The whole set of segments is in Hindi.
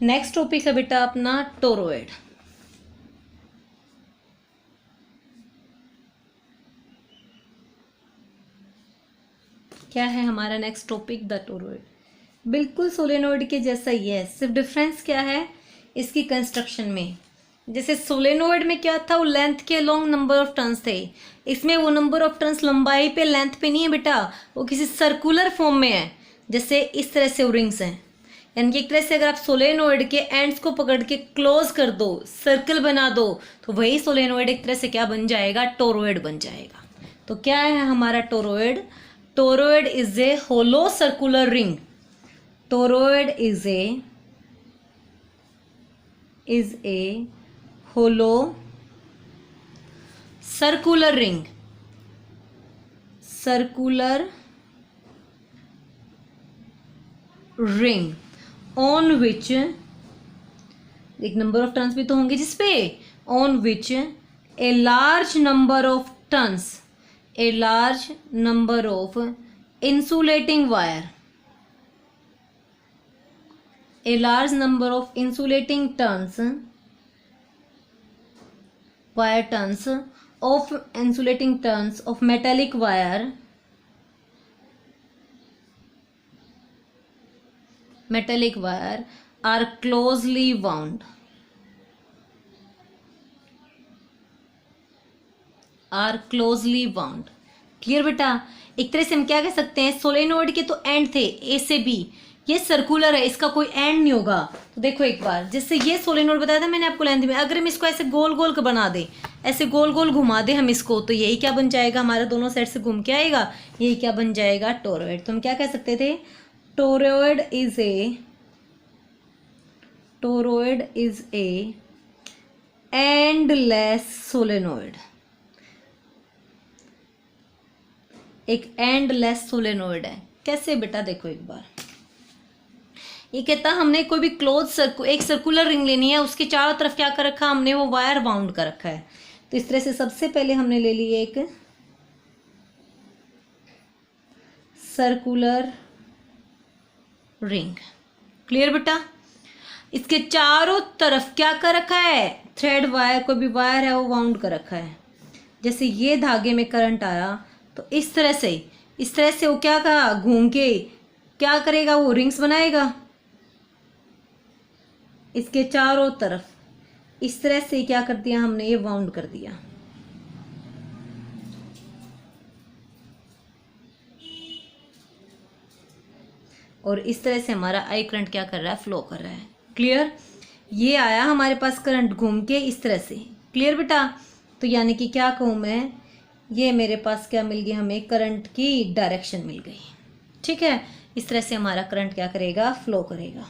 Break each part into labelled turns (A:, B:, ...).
A: नेक्स्ट टॉपिक है बेटा अपना टोरॉइड। क्या है हमारा नेक्स्ट टॉपिक? The toroid. बिल्कुल सोलेनोइड के जैसा ही है, सिर्फ डिफरेंस क्या है इसकी कंस्ट्रक्शन में। जैसे सोलेनोइड में क्या था, वो लेंथ के लॉन्ग नंबर ऑफ टर्न्स थे, इसमें वो नंबर ऑफ टर्न्स लंबाई पे लेंथ पे नहीं है बेटा, वो किसी सर्कुलर फॉर्म में है। जैसे इस तरह से रिंग्स हैं, यानी कि एक तरह से अगर आप सोलेनोइड के एंड्स को पकड़ के क्लोज कर दो, सर्कल बना दो, तो वही सोलेनोइड एक तरह से क्या बन जाएगा? टोरॉइड बन जाएगा। तो क्या है हमारा toroid? Toroid is a hollow circular ring. Toroid is a hollow circular ring, circular ring on which, एक नंबर ऑफ टर्न्स भी तो होंगे जिसपे, on which a large number of turns, a large number of insulating wire, a large number of insulating turns, wire turns of insulating turns of metallic wire, metallic wire are closely wound, are closely wound। Clear बेटा? एक तरह से हम क्या कह सकते हैं, सोलेनोइड के तो एंड थे ए से बी, ये सर्कुलर है, इसका कोई एंड नहीं होगा। तो देखो एक बार, जैसे ये सोलेनोइड बताया था मैंने आपको लेंथ में, अगर हम इसको ऐसे गोल गोल बना दे, ऐसे गोल गोल घुमा दे हम इसको, तो यही क्या बन जाएगा? हमारा दोनों साइड से घूम के आएगा, यही क्या बन जाएगा? टोरॉइड। तो हम क्या कह सकते थे? Toroid is A endless solenoid, एक एंडलेस सोलेनोइड है। कैसे बेटा? देखो एक बार, ये कहता हमने कोई भी एक सर्कुलर रिंग लेनी है, उसके चारों तरफ क्या कर रखा हमने? वो वायर बाउंड कर रखा है। तो इस तरह से सबसे पहले हमने ले ली एक सर्कुलर रिंग। क्लियर बेटा? इसके चारों तरफ क्या कर रखा है? थ्रेड वायर, कोई भी वायर है वो बाउंड कर रखा है। जैसे ये धागे में करंट आया तो इस तरह से वो क्या कहा, घूम के क्या करेगा? वो रिंग्स बनाएगा इसके चारों तरफ। इस तरह से क्या कर दिया हमने? ये बाउंड कर दिया। और इस तरह से हमारा आई करंट क्या कर रहा है? फ्लो कर रहा है। क्लियर? ये आया हमारे पास करंट घूम के इस तरह से। क्लियर बेटा? तो यानी कि क्या कहूँ मैं, ये मेरे पास क्या मिल गई? हमें करंट की डायरेक्शन मिल गई। ठीक है? इस तरह से हमारा करंट क्या करेगा? फ्लो करेगा।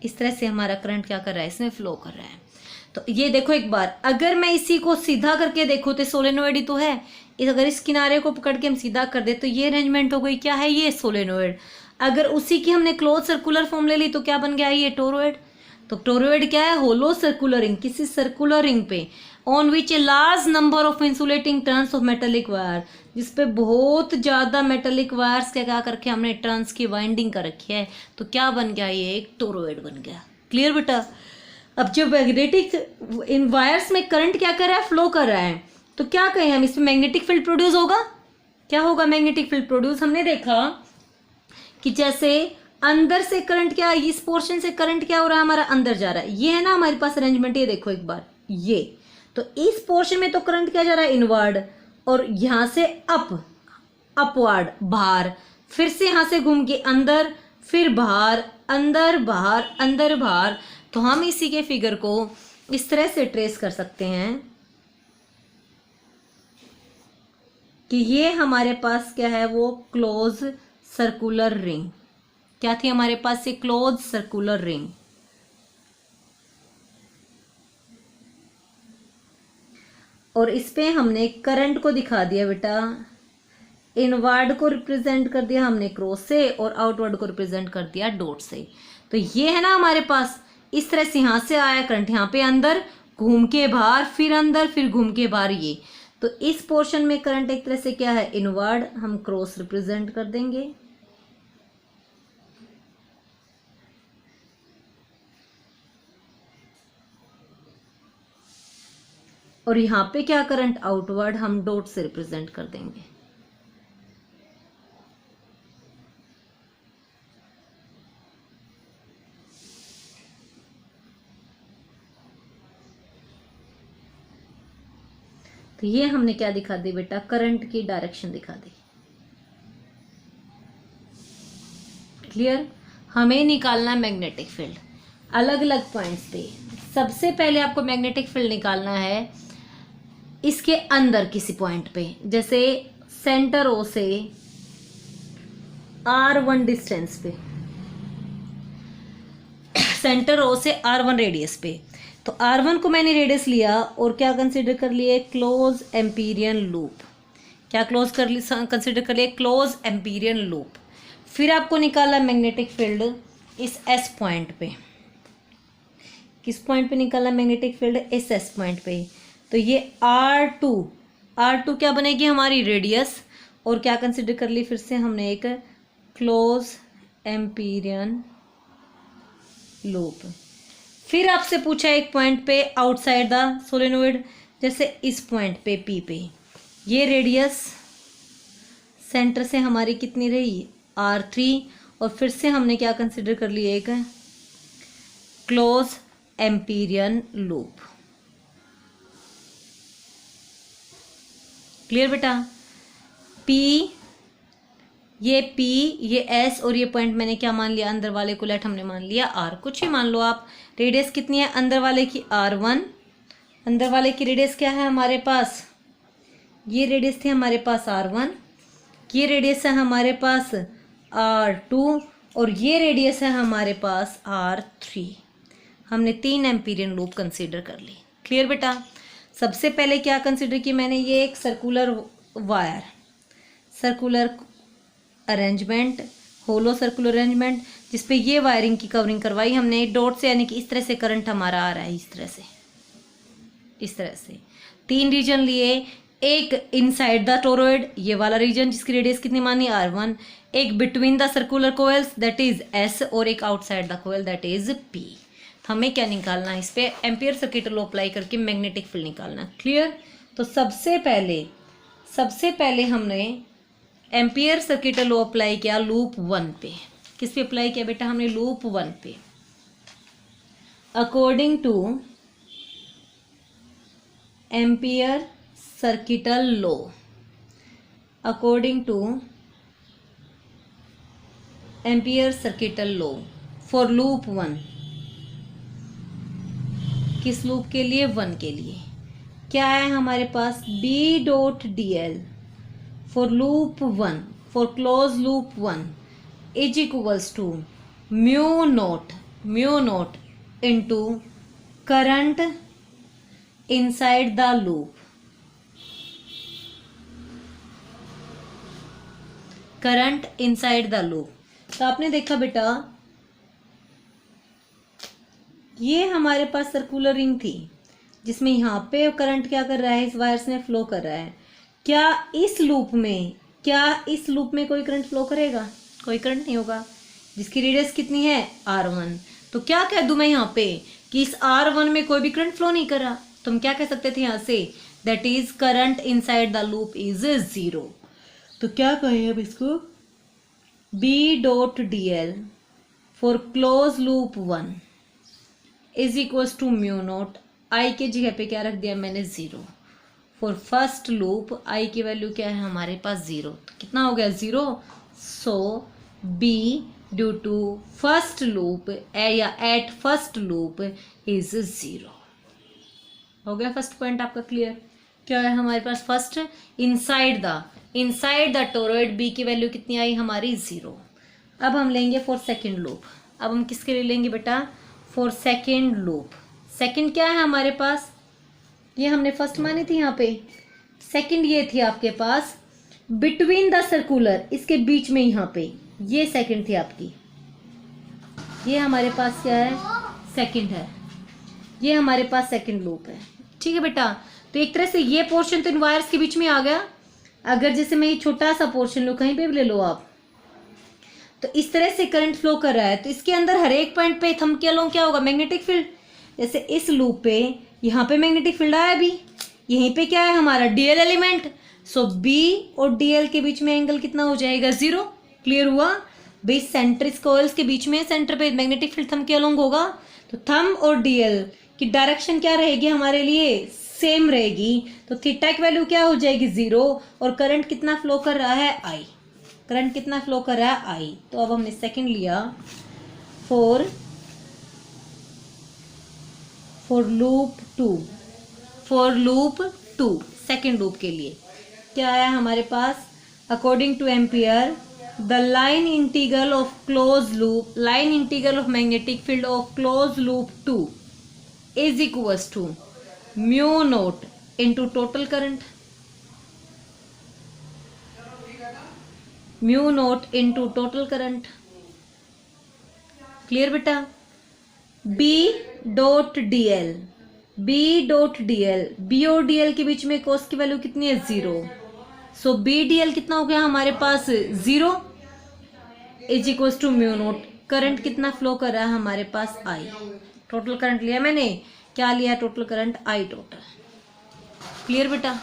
A: इस तरह से हमारा करंट क्या कर रहा है? इसमें फ्लो कर रहा है। तो ये देखो एक बार, अगर मैं इसी को सीधा करके देखूँ तो सोलेनोइड ही तो है, अगर इस किनारे को पकड़ के हम सीधा कर दे तो ये अरेंजमेंट हो गई। क्या है ये? सोलेनोइड। अगर उसी की हमने क्लोज सर्कुलर फॉर्म ले ली तो क्या बन गया? ये टोरॉइड। तो टोरॉइड क्या है? होलो सर्कुलर रिंग, किसी सर्कुलर रिंग पे, on which a large number of insulating turns of metallic wire, जिसपे बहुत ज्यादा मेटेलिक वायर्स क्या करके हमने टर्न्स की वाइंडिंग कर रखी है। तो क्या बन गया? ये एक टोरॉइड बन गया। क्लियर बेटा? अब जब मैग्नेटिक इन वायर्स में करंट क्या कर रहा है? फ्लो कर रहा है, तो क्या कहें हम? इसमें मैग्नेटिक फील्ड प्रोड्यूस होगा। क्या होगा? Magnetic field produce. हमने देखा कि जैसे अंदर से करंट क्या, इस पोर्शन से करंट क्या हो रहा है? हमारा अंदर जा रहा है। ये है ना हमारे पास अरेंजमेंट। ये देखो एक बार, ये तो इस पोर्शन में तो करंट क्या जा रहा है? इनवर्ड, और यहां से अपवर्ड, बाहर, फिर से यहां से घूम के अंदर, फिर बाहर, अंदर बाहर, अंदर बाहर। तो हम इसी के फिगर को इस तरह से ट्रेस कर सकते हैं कि ये हमारे पास क्या है? वो क्लोज सर्कुलर रिंग। क्या थी हमारे पास? ये क्लोज सर्कुलर रिंग। और इस पे हमने करंट को दिखा दिया बेटा, इनवर्ड को रिप्रेजेंट कर दिया हमने क्रॉस से, और आउटवर्ड को रिप्रेजेंट कर दिया डॉट से। तो ये है ना हमारे पास, इस तरह से यहां से आया करंट, यहाँ पे अंदर, घूम के बाहर, फिर अंदर, फिर घूम के बाहर। ये तो इस पोर्शन में करंट एक तरह से क्या है, इनवर्ड, हम क्रॉस रिप्रेजेंट कर देंगे। और यहाँ पे क्या करंट आउटवर्ड, हम डॉट से रिप्रेजेंट कर देंगे। तो ये हमने क्या दिखा दी बेटा, करंट की डायरेक्शन दिखा दी। क्लियर। हमें निकालना है मैग्नेटिक फील्ड अलग अलग पॉइंट्स पे। सबसे पहले आपको मैग्नेटिक फील्ड निकालना है इसके अंदर किसी पॉइंट पे, जैसे सेंटर ओ से R1 डिस्टेंस पे, सेंटर ओ से R1 रेडियस पे। तो R1 को मैंने रेडियस लिया और क्या कंसीडर कर लिए, क्लोज एम्पीरियन लूप। क्या क्लोज कंसीडर कर लिए, क्लोज एम्पीरियन लूप। फिर आपको निकाला मैग्नेटिक फील्ड इस S पॉइंट पे। किस पॉइंट पे निकाला मैग्नेटिक फील्ड, इस S पॉइंट पे। तो ये R2 क्या बनेगी, हमारी रेडियस, और क्या कंसीडर कर ली फिर से हमने, एक क्लोज एम्पीरियन लूप। फिर आपसे पूछा एक पॉइंट पे आउटसाइड द सोलेनोइड, जैसे इस पॉइंट पे P पे, ये रेडियस सेंटर से हमारी कितनी रही, R3, और फिर से हमने क्या कंसीडर कर लिया, एक क्लोज एम्पीरियन लूप। क्लियर बेटा। P, ये S और ये पॉइंट मैंने क्या मान लिया, अंदर वाले को लेट हमने मान लिया R, कुछ ही मान लो आप। रेडियस कितनी है अंदर वाले की, R1, अंदर वाले की रेडियस क्या है हमारे पास, ये रेडियस थी हमारे पास R1, ये रेडियस है हमारे पास R2, और ये रेडियस है हमारे पास R3। हमने 3 एम्पीरियन लूप कंसीडर कर ली। क्लियर बेटा। सबसे पहले क्या कंसीडर की मैंने, ये एक सर्कुलर वायर, सर्कुलर अरेंजमेंट, होलो सर्कुलर अरेंजमेंट, जिसपे ये वायरिंग की कवरिंग करवाई हमने डॉट से, यानी कि इस तरह से करंट हमारा आ रहा है, इस तरह से 3 रीजन लिए। एक इनसाइड द टोरॉइड, ये वाला रीजन जिसकी रेडियस कितनी मानी, R1, एक between the circular coils that is S, और एक outside the coil that is P। हमें क्या निकालना है, इस पे एम्पियर सर्किट लॉ अप्लाई करके मैग्नेटिक फील्ड निकालना। क्लियर। तो सबसे पहले हमने एम्पियर सर्किट लॉ अप्लाई किया लूप 1 पे। किस पे अप्लाई किया बेटा, हमने लूप 1 पे। According to ampere circuital law, according to ampere circuital law for loop 1, किस लूप के लिए, 1 के लिए, क्या है हमारे पास, B.dl for loop 1, for close loop 1 is equals to mu naught into current inside the loop, current inside the loop. तो आपने देखा बेटा, ये हमारे पास सर्कुलर रिंग थी जिसमें यहाँ पे करंट क्या कर रहा है, इस वायर्स में फ्लो कर रहा है। क्या इस लूप में कोई करंट फ्लो करेगा, कोई करंट नहीं होगा, जिसकी रेडियस कितनी है, R1। तो क्या कह दूं मैं यहाँ पे कि इस R1 में कोई भी करंट फ्लो नहीं कर रहा, तो हम क्या कह सकते थे यहाँ से, that is current inside the loop is 0। तो क्या कहें अब इसको, B.dl for close loop 1 is equals to mu naught, I के जगह पे क्या रख दिया मैंने, 0। फॉर फर्स्ट लूप आई की वैल्यू क्या है हमारे पास, 0। तो कितना हो गया, 0। So B due to first loop या एट फर्स्ट लूप इज 0। हो गया फर्स्ट पॉइंट आपका क्लियर। क्या है हमारे पास, first inside the toroid B की वैल्यू कितनी आई हमारी, 0। अब हम लेंगे फॉर सेकेंड लूप। अब हम किसके लिए लेंगे बेटा, फॉर सेकेंड लूप। सेकेंड क्या है हमारे पास, ये हमने फर्स्ट मानी थी यहाँ पे, सेकेंड ये थी आपके पास बिटवीन द सर्कुलर, इसके बीच में यहाँ पे ये सेकेंड थी आपकी, ये हमारे पास क्या है, सेकेंड है, ये हमारे पास सेकेंड लूप है। ठीक है बेटा। तो एक तरह से ये पोर्शन तो इन वायर्स के बीच में आ गया। अगर जैसे मैं ये छोटा सा पोर्शन लूँ, कहीं पे भी ले लो आप, तो इस तरह से करंट फ्लो कर रहा है, तो इसके अंदर हर एक पॉइंट पे थंब के अलोंग क्या होगा, मैग्नेटिक फील्ड। जैसे इस लूप पे यहाँ पे मैग्नेटिक फील्ड आया अभी, यहीं पे क्या है हमारा डीएल एलिमेंट, सो बी और डीएल के बीच में एंगल कितना हो जाएगा, 0। क्लियर हुआ भाई, सेंटर कॉइल्स के बीच में सेंटर पे मैग्नेटिक फील्ड थंब के अलोंग होगा, तो थंब और डीएल की डायरेक्शन क्या रहेगी हमारे लिए, सेम रहेगी। तो थीटा की वैल्यू क्या हो जाएगी, 0, और करंट कितना फ्लो कर रहा है, आई। करंट कितना फ्लो कर रहा है, आई। तो अब हमने सेकंड लिया for loop 2, for loop 2 second loop के लिए क्या आया हमारे पास, according to Ampere the line integral of close loop, line integral of magnetic field of close loop 2 is equals to mu naught into total current, mu naught into total current. Clear बेटा, B dot D L, B dot D L, B और डी एल के बीच में कॉस की वैल्यू कितनी है, 0। सो बी डी एल कितना हो गया हमारे पास, 0 is equals to mu naught. Current कितना फ्लो कर रहा है हमारे पास, आई। टोटल करंट लिया मैंने, क्या लिया, टोटल करंट आई टोटल। क्लियर बेटा,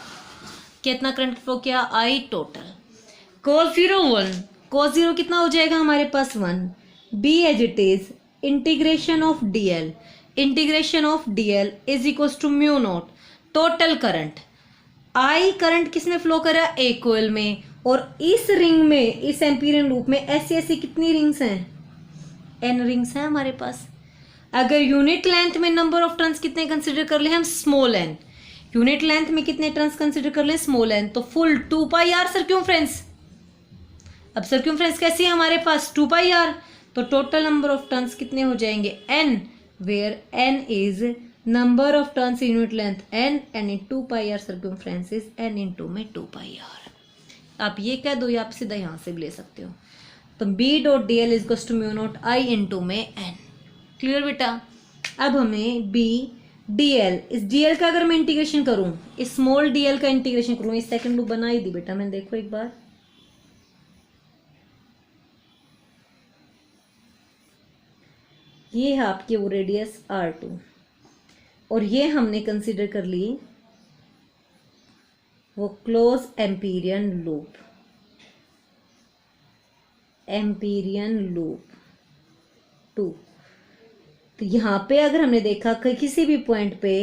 A: कितना करंट फ्लो किया, आई टोटल। cos 0 1, cos 0 कितना हो जाएगा हमारे पास, 1। B as it is integration of DL, integration of DL is equals to mu naught total current. I current किसमें फ्लो कर रहा है, ए कोयल में, और इस रिंग में, इस एम्पीरियन लूप में ऐसी ऐसी कितनी रिंग्स हैं, एन रिंग्स हैं हमारे पास। अगर यूनिट लेंथ में नंबर ऑफ टर्न्स कितने कंसिडर कर ले हम, स्मॉल एन। यूनिट लेंथ में कितने टर्न्स कंसिडर कर ले, स्मॉल एन, तो फुल 2 पाई आर सर्क्यूमफ्रेंस। अब सर्क्यूमफ्रेंस कैसी है हमारे पास, 2 पाई आर, तो टोटल नंबर ऑफ टर्न्स कितने हो जाएंगे, N, where N is number of turns in unit length N, N in 2 pi R circumference is N in 2 में 2 पाई आर। आप ये कह दो या आप सीधा यहाँ से भी ले सकते हो। तो B dot D L is equals to mu naught I in 2 में एन। क्लियर बेटा, अब हमें बी डी एल, इस डी एल का अगर मैं इंटीग्रेशन करूँ, इस स्मॉल डी एल का इंटीग्रेशन करूँ, इस सेकंड लूप बना ही दी बेटा मैंने, देखो एक बार, ये है आपकी वो रेडियस R2, और ये हमने कंसीडर कर ली वो close Amperian loop, Amperian loop 2। तो यहाँ पे अगर हमने देखा कि किसी भी पॉइंट पे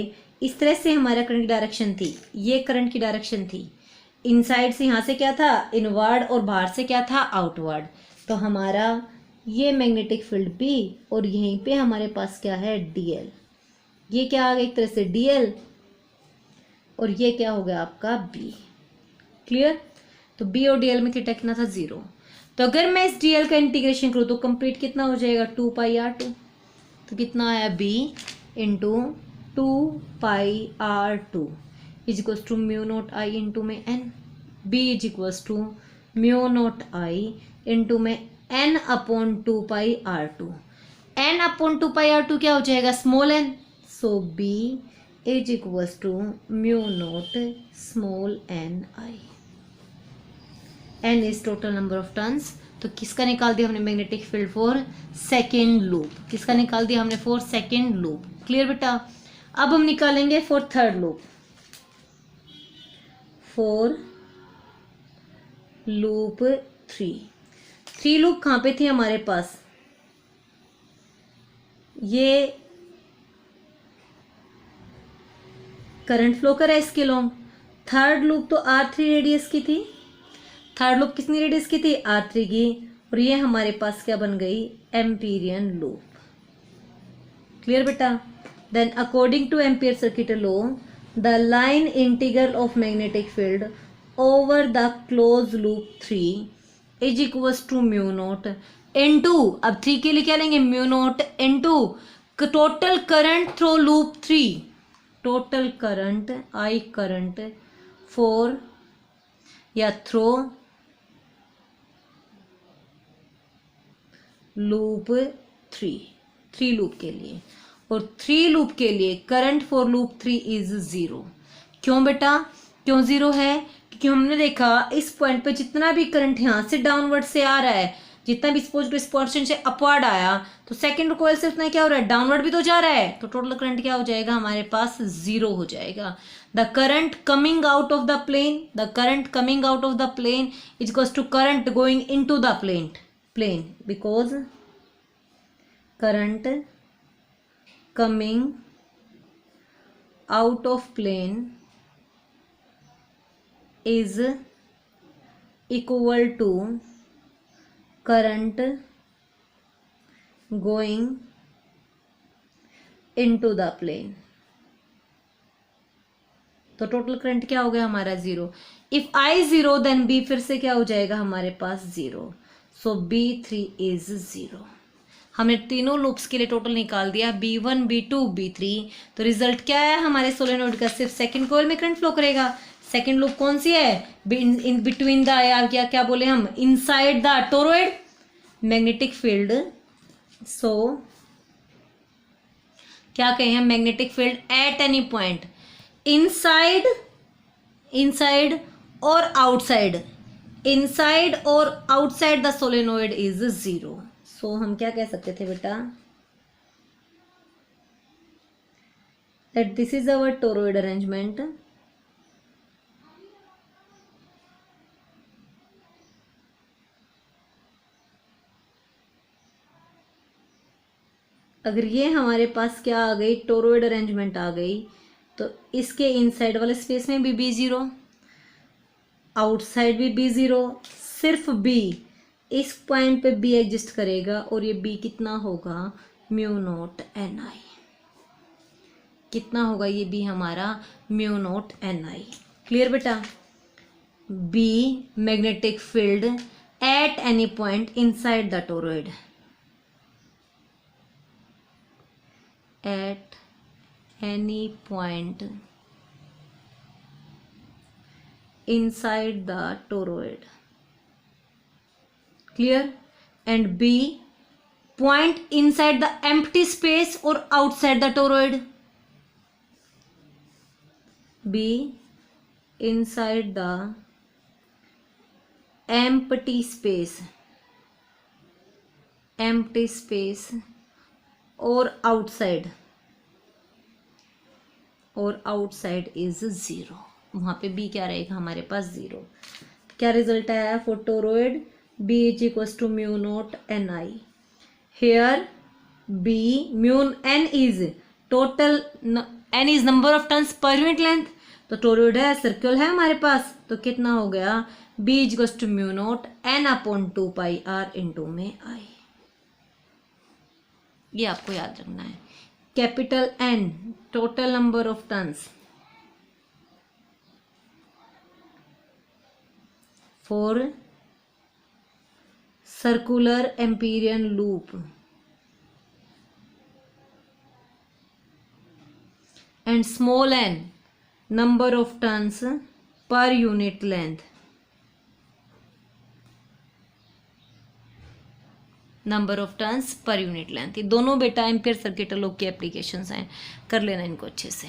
A: इस तरह से हमारा करंट की डायरेक्शन थी, ये करंट की डायरेक्शन थी, इनसाइड से यहाँ से क्या था, इनवर्ड, और बाहर से क्या था, आउटवर्ड। तो हमारा ये मैग्नेटिक फील्ड बी, और यहीं पे हमारे पास क्या है, डीएल। ये क्या आ गया एक तरह से डीएल, और ये क्या हो गया आपका बी। क्लियर, तो बी और डीएल में थीटा कितना था, 0। तो अगर मैं इस डीएल का इंटीग्रेशन करूँ तो कंप्लीट कितना हो जाएगा, 2 पाई R2। तो कितना आया, B into 2 pi R2 is equals to mu naught I into में N. B is equals to mu naught I into में N upon 2 pi R2। N upon 2 pi R2 क्या हो जाएगा, small N. So B is equals to mu naught small N I. N is total number of turns. तो किसका निकाल दिया हमने, magnetic field for second loop. किसका निकाल दिया हमने, फॉर सेकेंड लूप। क्लियर बेटा, अब हम निकालेंगे for third loop. For loop 3 loop कहाँ पे थे हमारे पास, ये करंट फ्लो कर रहा है इसके लॉन्ग। थर्ड लूप तो R3 रेडियस की थी, थर्ड लूप कितनी रेडियस की थी, R3 की, और ये हमारे पास क्या बन गई, एम्पीरियन लूप। क्लियर बेटा, then according to Ampere circuit law the line integral of magnetic field over the close loop 3 is equals to mu naught into, अब 3 के लिए क्या लेंगे, mu naught into total current through loop 3, total current I current for या थ्रो लूप 3 लूप के लिए, और 3 लूप के लिए करंट फॉर लूप 3 इज 0। क्यों बेटा, क्यों जीरो है? क्योंकि हमने देखा इस पॉइंट पे जितना भी करंट यहाँ से डाउनवर्ड से आ रहा है, जितना भी इस पोर्शन से अपवर्ड आया, तो सेकंड कॉइल से उतना क्या हो रहा है, डाउनवर्ड भी तो जा रहा है, तो टोटल करंट क्या हो जाएगा हमारे पास, जीरो हो जाएगा। The current coming out of the plane, the current coming out of the plane is equals to current going into the plane because current coming out of plane is equal to current going into the plane। तो टोटल करंट क्या हो गया हमारा, zero. If I zero then B फिर से क्या हो जाएगा हमारे पास, zero. So B3 is zero. हमने तीनों लूप्स के लिए टोटल निकाल दिया, B1 B2 B3। तो रिजल्ट क्या है हमारे सोलेनोइड का, सिर्फ सेकंड कॉइल में करंट फ्लो करेगा। सेकेंड लूप कौन सी है, इन बिटवीन द, या क्या बोले हम, inside the toroid magnetic field. So क्या कहें हम, magnetic field at any point inside और आउटसाइड, इनसाइड और outside the solenoid is zero. So हम क्या कह सकते थे बेटा, that this is our toroid arrangement. अगर ये हमारे पास क्या आ गई, टोरॉइड अरेंजमेंट आ गई, तो इसके इनसाइड वाले स्पेस में भी बी जीरो, आउटसाइड भी बी जीरो, सिर्फ बी इस पॉइंट पे बी एग्जिस्ट करेगा, और ये बी कितना होगा, म्यू नॉट एन आई। कितना होगा ये बी हमारा, mu naught N I. Clear बेटा, B magnetic field at any point inside the toroid, at any point inside the toroid, clear, and B point inside the empty space or outside the toroid, B inside the empty space और आउटसाइड इज जीरो। वहां पे बी क्या रहेगा हमारे पास, जीरो। क्या रिजल्ट आया for toroid, B is equals to mu naught N I. Here B mu N is total, N is number of turns per unit length. तो टोरॉइड है, सर्कल है हमारे पास, तो कितना हो गया, B is equals to mu naught N upon 2πr into में आई। ये आपको याद रखना है। Capital N total number of turns for circular Amperian loop and small N number of turns per unit length. Number of turns per unit length, ये दोनों बेटा एम्पियर सर्किट लॉ की एप्लीकेशंस हैं, कर लेना इनको अच्छे से।